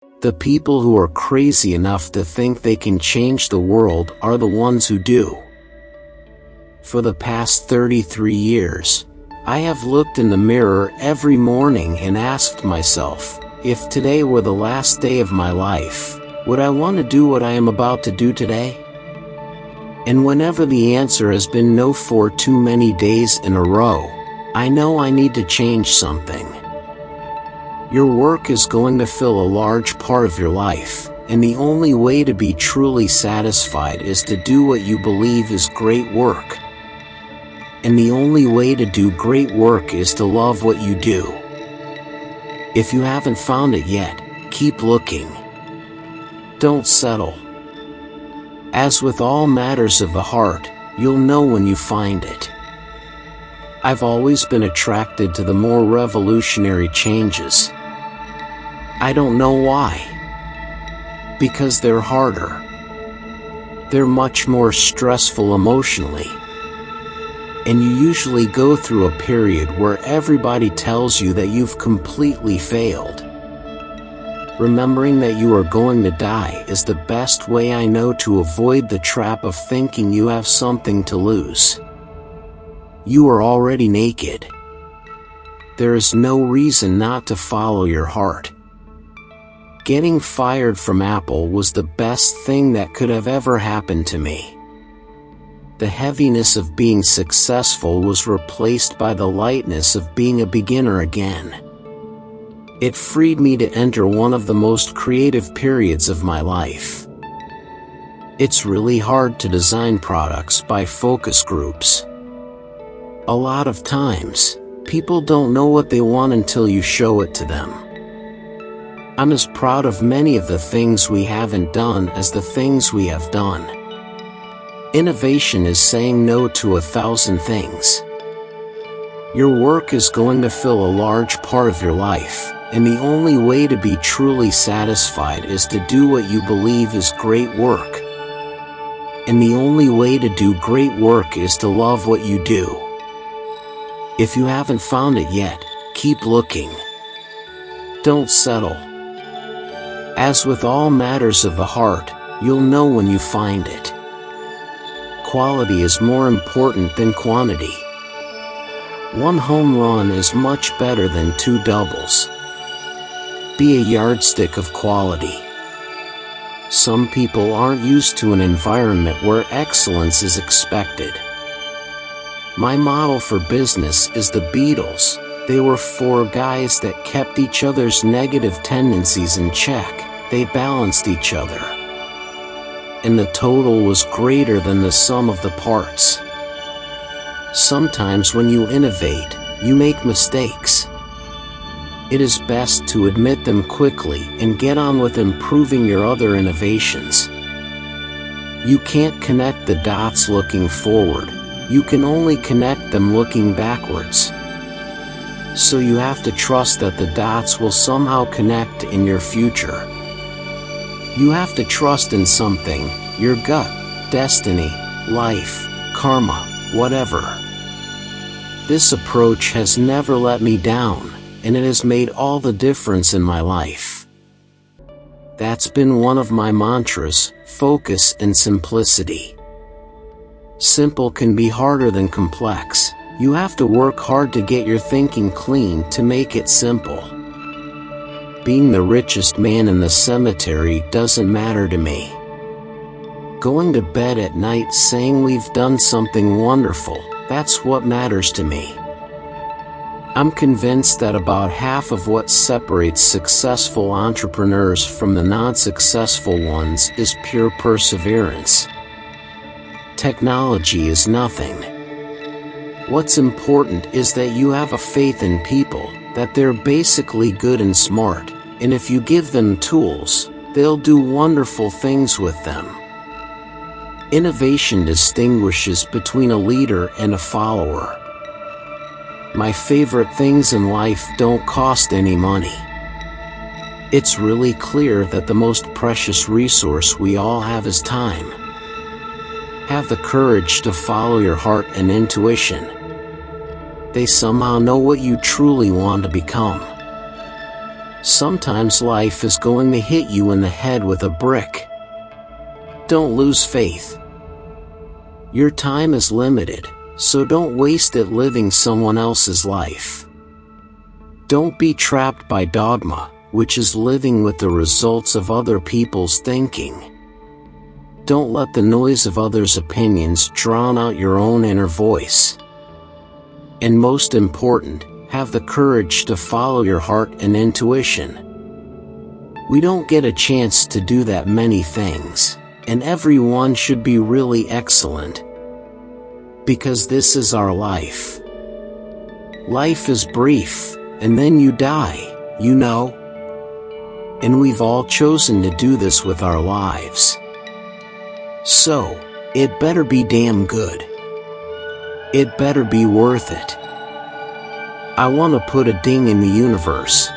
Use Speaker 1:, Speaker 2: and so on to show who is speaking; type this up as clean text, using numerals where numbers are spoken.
Speaker 1: The people who are crazy enough to think they can change the world are the ones who do. For the past 33 years, I have looked in the mirror every morning and asked myself, if today were the last day of my life, would I want to do what I am about to do today? And whenever the answer has been no for too many days in a row, I know I need to change something. Your work is going to fill a large part of your life, and the only way to be truly satisfied is to do what you believe is great work. And the only way to do great work is to love what you do. If you haven't found it yet, keep looking. Don't settle. As with all matters of the heart, you'll know when you find it. I've always been attracted to the more revolutionary changes. I don't know why. Because they're harder. They're much more stressful emotionally. And you usually go through a period where everybody tells you that you've completely failed. Remembering that you are going to die is the best way I know to avoid the trap of thinking you have something to lose. You are already naked. There is no reason not to follow your heart. Getting fired from Apple was the best thing that could have ever happened to me. The heaviness of being successful was replaced by the lightness of being a beginner again. It freed me to enter one of the most creative periods of my life. It's really hard to design products by focus groups. A lot of times, people don't know what they want until you show it to them. I'm as proud of many of the things we haven't done as the things we have done. Innovation is saying no to 1,000 things. Your work is going to fill a large part of your life, and the only way to be truly satisfied is to do what you believe is great work. And the only way to do great work is to love what you do. If you haven't found it yet, keep looking. Don't settle. As with all matters of the heart, you'll know when you find it. Quality is more important than quantity. One home run is much better than 2 doubles. Be a yardstick of quality. Some people aren't used to an environment where excellence is expected. My model for business is the Beatles. They were 4 guys that kept each other's negative tendencies in check. They balanced each other. And the total was greater than the sum of the parts. Sometimes when you innovate, you make mistakes. It is best to admit them quickly and get on with improving your other innovations. You can't connect the dots looking forward, you can only connect them looking backwards. So you have to trust that the dots will somehow connect in your future. You have to trust in something, your gut, destiny, life, karma, whatever. This approach has never let me down, and it has made all the difference in my life. That's been one of my mantras: focus and simplicity. Simple can be harder than complex. You have to work hard to get your thinking clean to make it simple. Being the richest man in the cemetery doesn't matter to me. Going to bed at night saying we've done something wonderful, that's what matters to me. I'm convinced that about half of what separates successful entrepreneurs from the non-successful ones is pure perseverance. Technology is nothing. What's important is that you have a faith in people, that they're basically good and smart, and if you give them tools, they'll do wonderful things with them. Innovation distinguishes between a leader and a follower. My favorite things in life don't cost any money. It's really clear that the most precious resource we all have is time. Have the courage to follow your heart and intuition. They somehow know what you truly want to become. Sometimes life is going to hit you in the head with a brick. Don't lose faith. Your time is limited, so don't waste it living someone else's life. Don't be trapped by dogma, which is living with the results of other people's thinking. Don't let the noise of others' opinions drown out your own inner voice. And most important, have the courage to follow your heart and intuition. We don't get a chance to do that many things, and everyone should be really excellent. Because this is our life. Life is brief, and then you die, you know? And we've all chosen to do this with our lives. So, it better be damn good. It better be worth it. I want to put a ding in the universe.